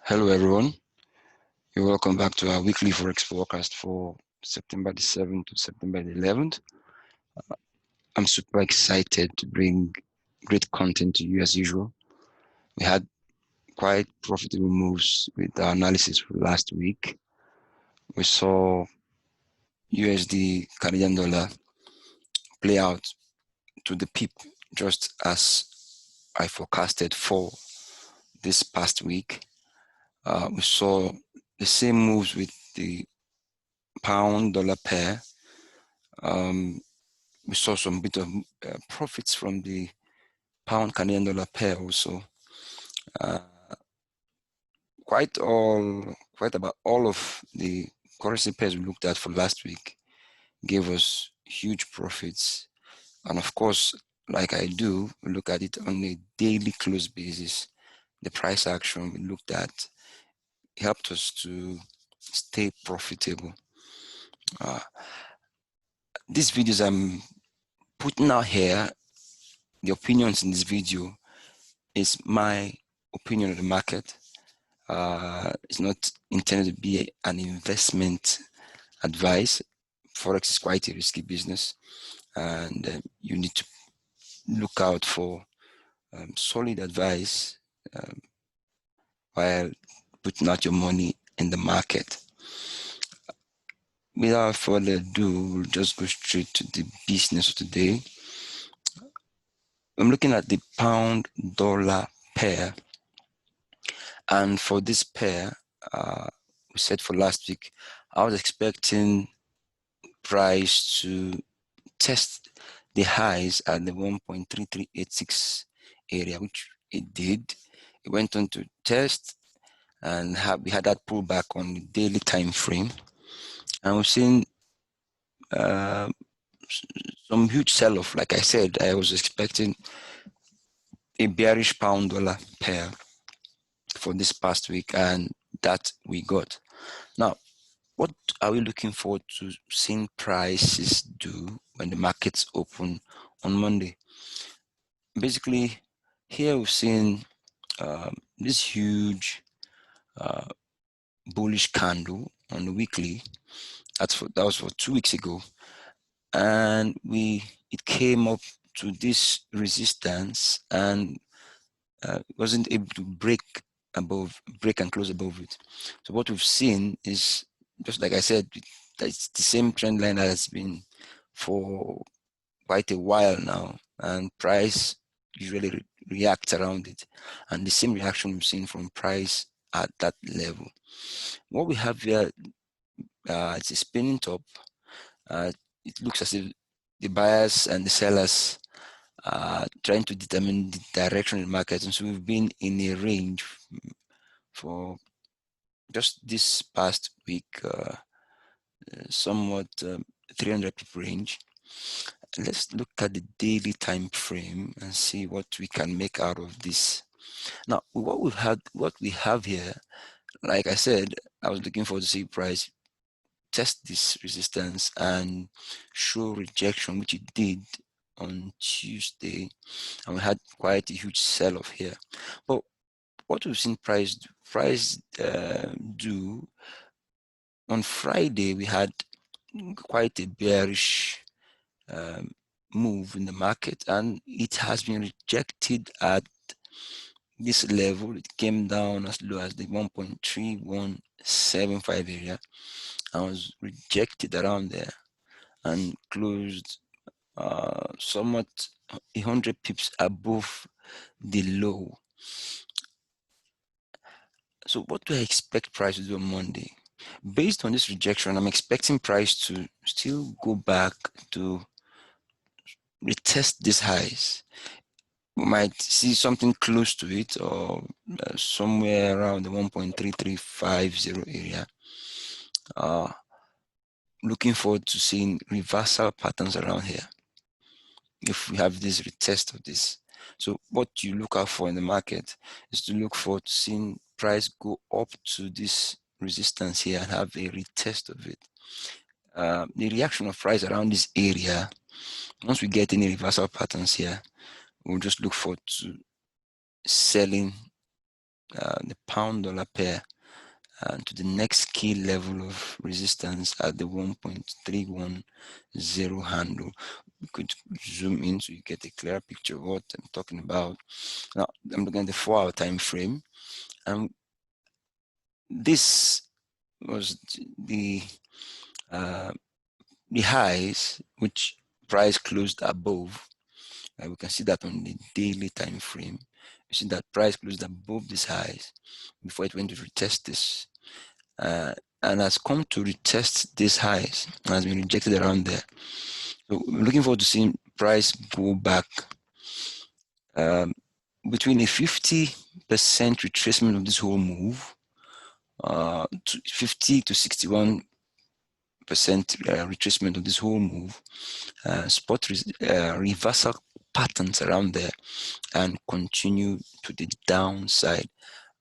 Hello everyone, you're welcome back to our weekly Forex forecast for September the 7th to September the 11th. I'm super excited to bring great content to you as usual. We had quite profitable moves with our analysis for last week. We saw USD Canadian dollar play out to the peak just as I forecasted for this past week. We saw the same moves with the pound dollar pair. We saw some bit of profits from the pound Canadian dollar pair also. Quite about all of the currency pairs we looked at for last week gave us huge profits. And of course, like I do, we look at it on a daily close basis. The price action we looked at helped us to stay profitable. These videos I'm putting out here, the opinions in this video is my opinion of the market. It's not intended to be an investment advice. Forex is quite a risky business, and you need to look out for solid advice while putting out your money in the market. Without further ado, we'll just go straight to the business of today. I'm looking at the pound dollar pair, and for this pair, we said for last week, I was expecting price to test the highs at the 1.3386 area, which it did. It went on to test, and we had that pullback on the daily time frame, and we've seen some huge sell-off. Like I said, I was expecting a bearish pound dollar pair for this past week, and that we got. Now, what are we looking forward to seeing prices do when the markets open on Monday? Basically, here we've seen this huge bullish candle on the weekly. That was for 2 weeks ago, and it came up to this resistance and wasn't able to break and close above it. So what we've seen is, just like I said, it's the same trend line that has been for quite a while now, and price usually reacts around it, and the same reaction we've seen from price at that level. What we have here, it's a spinning top. It looks as if the buyers and the sellers are trying to determine the direction of the market, and so we've been in a range for just this past week, somewhat 300 pip range. Let's look at the daily time frame and see what we can make out of this. Now, what we have here, like I said, I was looking forward to see price test this resistance and show rejection, which it did on Tuesday, and we had quite a huge sell-off here. But what we've seen price do on Friday, we had quite a bearish move in the market, and it has been rejected at this level. It came down as low as the 1.3175 area and was rejected around there and closed somewhat 100 pips above the low. So what do I expect price to do on Monday? Based on this rejection, I'm expecting price to still go back to retest these highs. We might see something close to it, or somewhere around the 1.3350 area. Looking forward to seeing reversal patterns around here if we have this retest of this. So what you look out for in the market is to look forward to seeing price go up to this resistance here and have a retest of it. The reaction of price around this area, once we get any reversal patterns here, we'll just look forward to selling the pound dollar pair to the next key level of resistance at the 1.310 handle. We could zoom in so you get a clearer picture of what I'm talking about. Now I'm looking at the 4-hour time frame, and this was the highs which price closed above. We can see that on the daily time frame. You see that price closed above these highs before it went to retest this, and has come to retest these highs and has been rejected around there. So we're looking forward to seeing price go back between a 50% retracement of this whole move, to 50 to 61% retracement of this whole move, spot reversal patterns around there, and continue to the downside.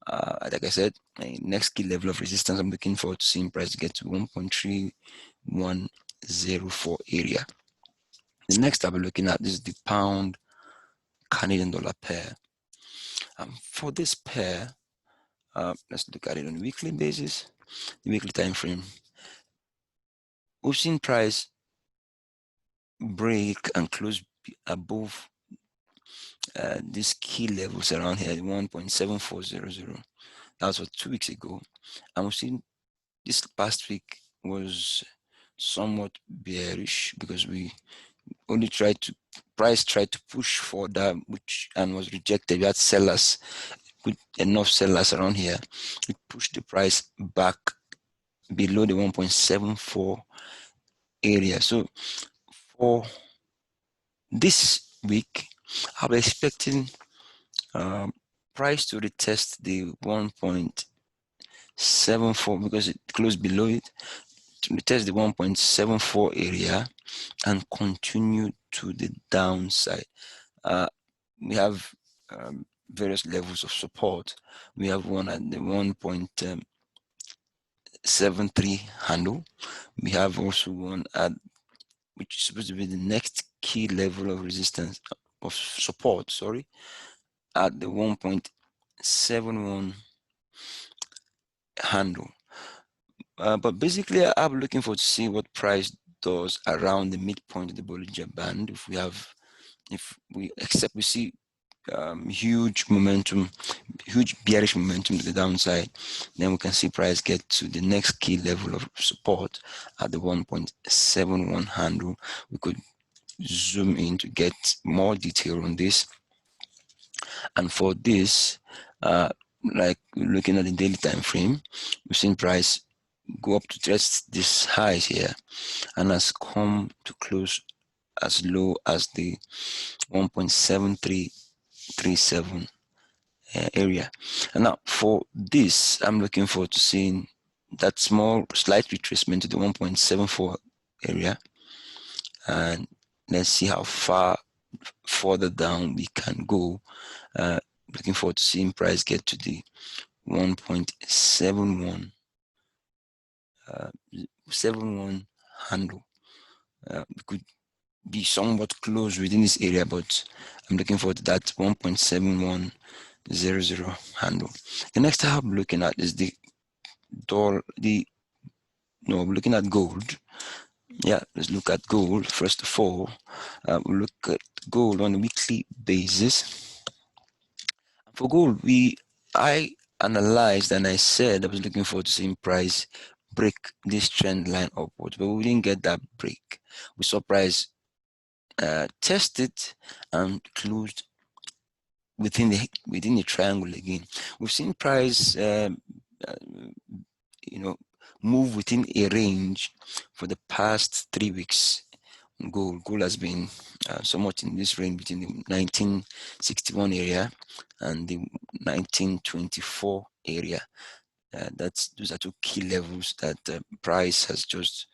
Like I said, next key level of resistance, I'm looking forward to seeing price get to 1.3104 area. The next I'll be looking at is the pound Canadian dollar pair. For this pair, let's look at it on a weekly basis, the weekly time frame. We've seen price break and close above these key levels around here, 1.7400. That was 2 weeks ago, and we've seen this past week was somewhat bearish because we only tried to push for that, which and was rejected. We had sellers, good enough sellers around here. It pushed the price back below the 1.74 area. So for this week, I'll be expecting price to retest the 1.74 because it closed below it, to retest the 1.74 area and continue to the downside. We have various levels of support. We have one at the 1.73 handle. We have also one at, which is supposed to be the next key level of resistance, of support, sorry, at the 1.71 handle. But basically, I'm looking forward to see what price does around the midpoint of the Bollinger Band. If we see huge momentum, huge bearish momentum to the downside, then we can see price get to the next key level of support at the 1.71 handle. We could zoom in to get more detail on this. And for this, like looking at the daily time frame, we've seen price go up to test this highs here and has come to close as low as the 1.7337 area. And now for this, I'm looking forward to seeing that small slight retracement to the 1.74 area, and let's see how far further down we can go. Looking forward to seeing price get to the 1.71 handle. We could be somewhat close within this area, but I'm looking forward to that 1.7100 handle. The next tab I'm looking at is we're looking at gold. Yeah, let's look at gold first of all. We'll look at gold on a weekly basis. For gold, I analyzed and I said I was looking forward to seeing price break this trend line upwards, but we didn't get that break. We saw price test it and closed within the triangle again. We've seen price move within a range for the past 3 weeks. Gold has been somewhat in this range between the 1961 area and the 1924 area. Those are two key levels that price has just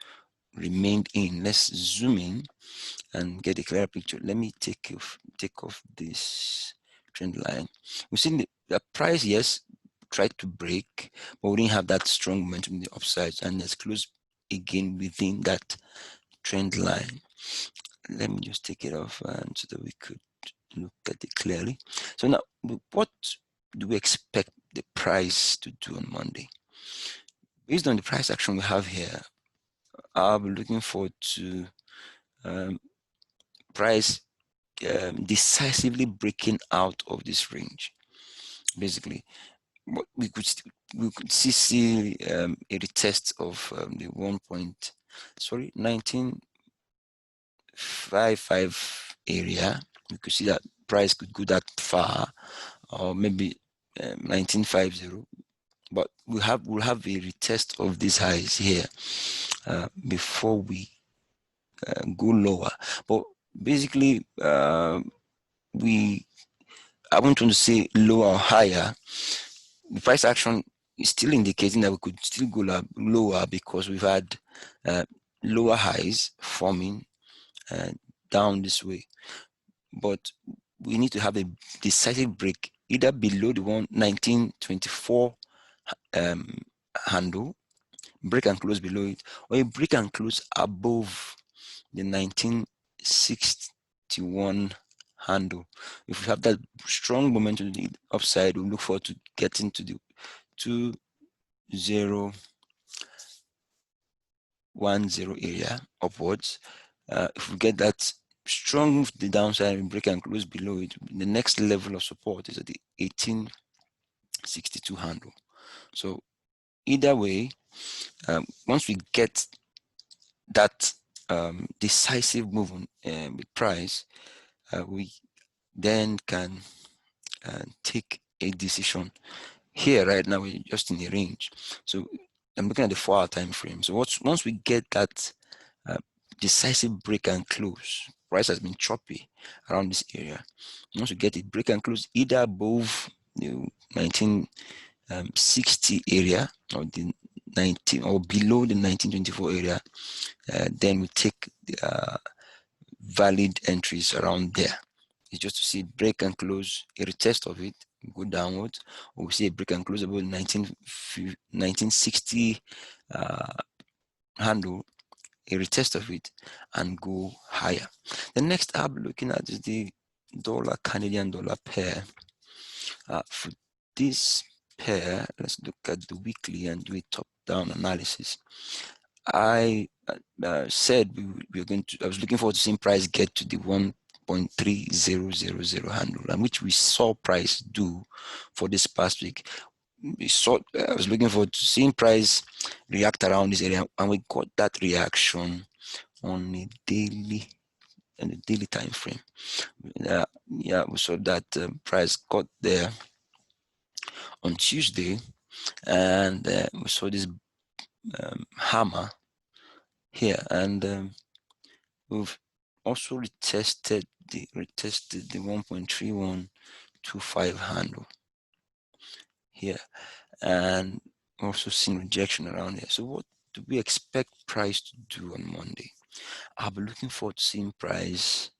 remained in. Let's zoom in and get a clearer picture. Let me take off this trend line. We've seen the price, yes, tried to break, but we didn't have that strong momentum in the upside, and it's closed again within that trend line. Let me just take it off so that we could look at it clearly. So now, what do we expect the price to do on Monday. Based on the price action we have here, I'll be looking forward to price decisively breaking out of this range. Basically, we could see a retest of the 1955 area. We could see that price could go that far, or maybe 1950. But we'll have a retest of these highs here before we go lower. But basically, I won't want to say lower or higher. The price action is still indicating that we could still go lower because we've had lower highs forming down this way. But we need to have a decisive break either below the 1924 handle, break and close below it, or a break and close above the 1961 handle. If we have that strong momentum to the upside, we look forward to getting to the 2010 area upwards. If we get that strong move to the downside and break and close below it, the next level of support is at the 1862 handle. So either way, once we get that decisive move on with price, we then can take a decision. Here right now we're just in a range, so I'm looking at the 4-hour time frame. So once we get that decisive break and close, price has been choppy around this area. Once we get it break and close either above the 1960 area or the 19 or below the 1924 area, then we take the valid entries around there. It's just to see break and close, a retest of it, go downwards, or we see a break and close about 1960 handle, a retest of it, and go higher. The next I'll be looking at is the dollar Canadian dollar pair. For this pair, let's look at the weekly and do a top-down analysis. I said I was looking forward to seeing price get to the 1.3000 handle, and which we saw price do for this past week. I was looking forward to seeing price react around this area, and we got that reaction on the daily time frame. Yeah, we saw that price got there on Tuesday, and we saw this hammer here, and we've also retested the 1.3125 handle here, and also seen rejection around here. So what do we expect price to do on Monday? I'll be looking forward to seeing price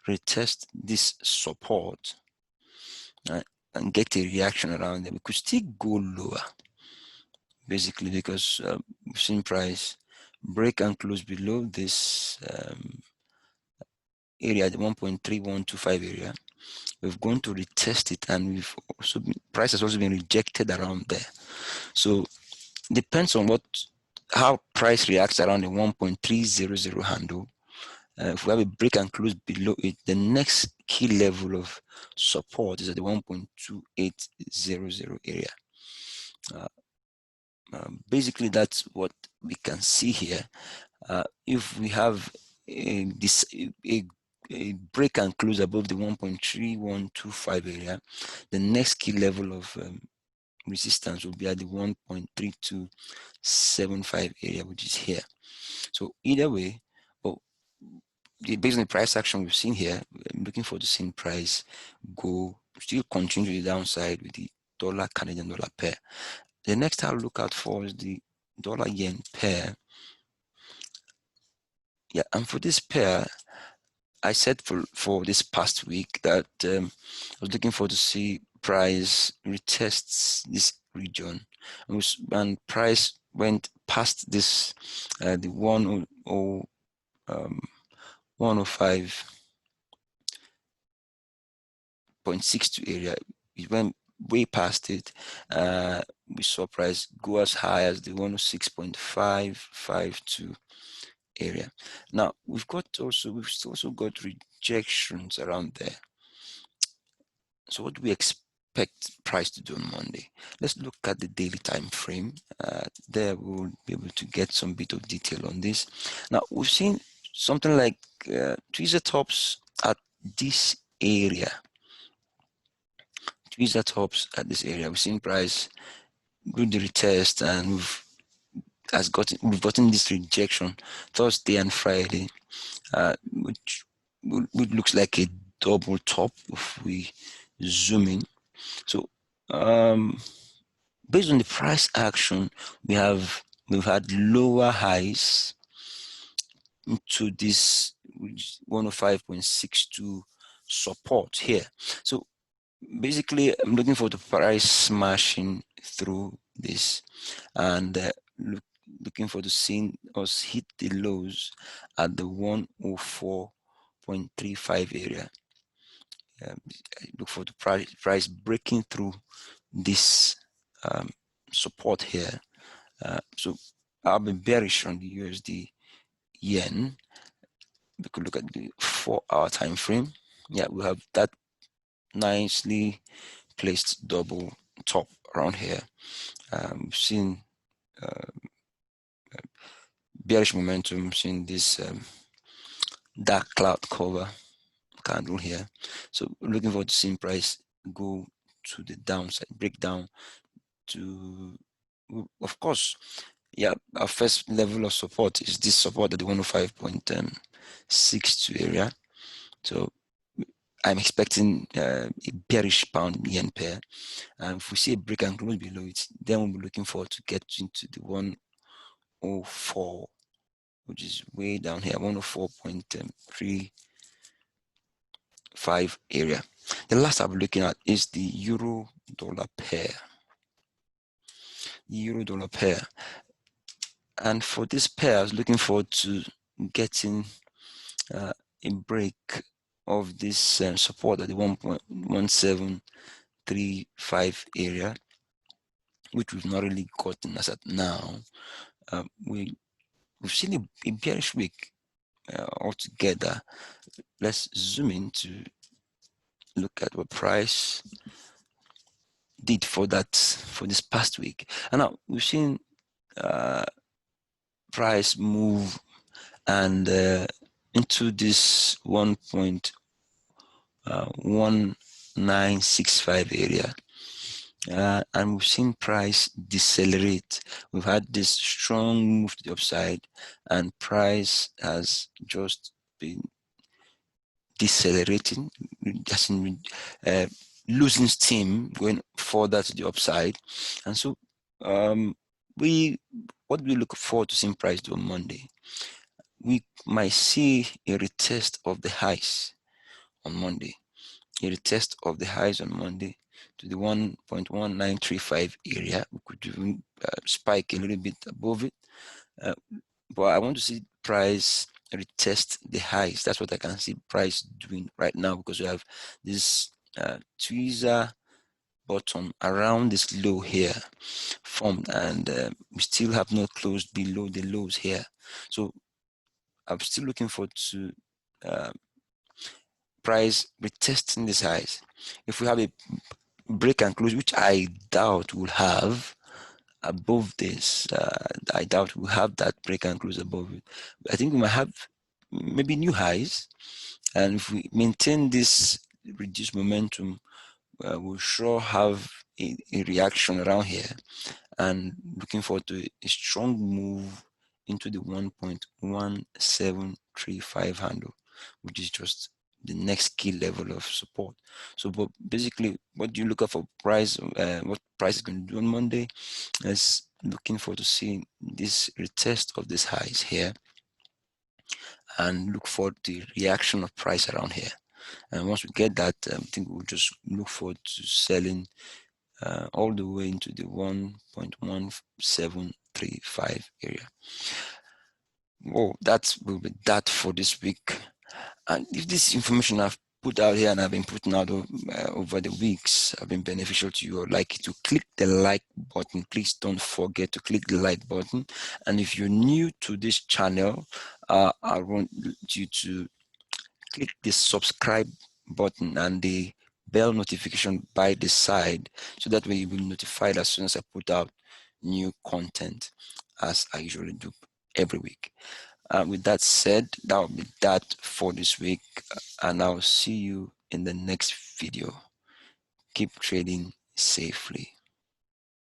retest this support and get a reaction around there. We could still go lower, basically, because we've seen price break and close below this area, the 1.3125 area. We've gone to retest it, and we've also price has also been rejected around there. So depends on how price reacts around the 1.300 handle. If we have a break and close below it, the next key level of support is at the 1.2800 area. Basically, that's what we can see here. If we have a break and close above the 1.3125 area, the next key level of resistance will be at the 1.3275 area, which is here. So either way, based on the price action we've seen here, I'm looking forward to seeing price still continue to the downside with the dollar Canadian dollar pair. The next I'll look out for is the dollar yen pair. Yeah, and for this pair, I said for this past week that I was looking forward to see price retests this region, and price went past this the 105.62 area. It went way past it. We saw price go as high as the 106.552 area. Now we've still also got rejections around there. So what do we expect price to do on Monday? Let's look at the daily time frame. There we'll be able to get some bit of detail on this. Now we've seen something like tweezer tops at this area. Tweezer tops at this area. We've seen price do the retest, and we've gotten this rejection Thursday and Friday, which looks like a double top if we zoom in. So based on the price action, we've had lower highs into this 105.62 support here. So basically, I'm looking for the price smashing through this, and looking for the seeing us hit the lows at the 104.35 area. Look for the price breaking through this support here. So I'll be bearish on the USD yen. We could look at the 4-hour time frame. Yeah, we have that nicely placed double top around here. We've seen bearish momentum, seen this dark cloud cover candle here. So looking forward to seeing price go to the downside, break down to, of course, yeah, our first level of support is this support at the 105.62 area. So I'm expecting a bearish pound yen pair. And if we see a break and close below it, then we'll be looking forward to get into the 104, which is way down here, 104.35 area. The last I'll be looking at is the euro dollar pair. Euro dollar pair. And for this pair, I was looking forward to getting a break of this support at the 1.1735 area, which we've not really gotten as at now. We've seen a bearish week altogether. Let's zoom in to look at what price did for this past week. And now we've seen price move and into this 1.1965 area. And we've seen price decelerate. We've had this strong move to the upside, and price has just been decelerating, just losing steam, going further to the upside. And so what we look forward to seeing price do on Monday, we might see a retest of the highs on Monday. A retest of the highs on Monday to the 1.1935 area. We could even spike a little bit above it. But I want to see price retest the highs. That's what I can see price doing right now, because we have this tweezer bottom around this low here formed, and we still have not closed below the lows here. So I'm still looking forward to price retesting this highs. If we have a break and close, which I doubt we'll have above this, I doubt we'll have that break and close above it. I think we might have maybe new highs, and if we maintain this reduced momentum, we'll sure have a reaction around here, and looking forward to a strong move into the 1.1735 handle, which is just the next key level of support. So, but basically, what do you look at for price? What price is going to do on Monday? Is looking forward to seeing this retest of these highs here, and look for the reaction of price around here. And once we get that, I think we'll just look forward to selling all the way into the 1.1735 area. Well, that will be that for this week. And if this information have put out here and I've been putting out over the weeks have been beneficial to you, I'd like you to click the like button. Please don't forget to click the like button. And if you're new to this channel, I want you to click the subscribe button and the bell notification by the side, so that way you will be notified as soon as I put out new content, as I usually do every week. With that said, that will be that for this week, and I'll see you in the next video. Keep trading safely.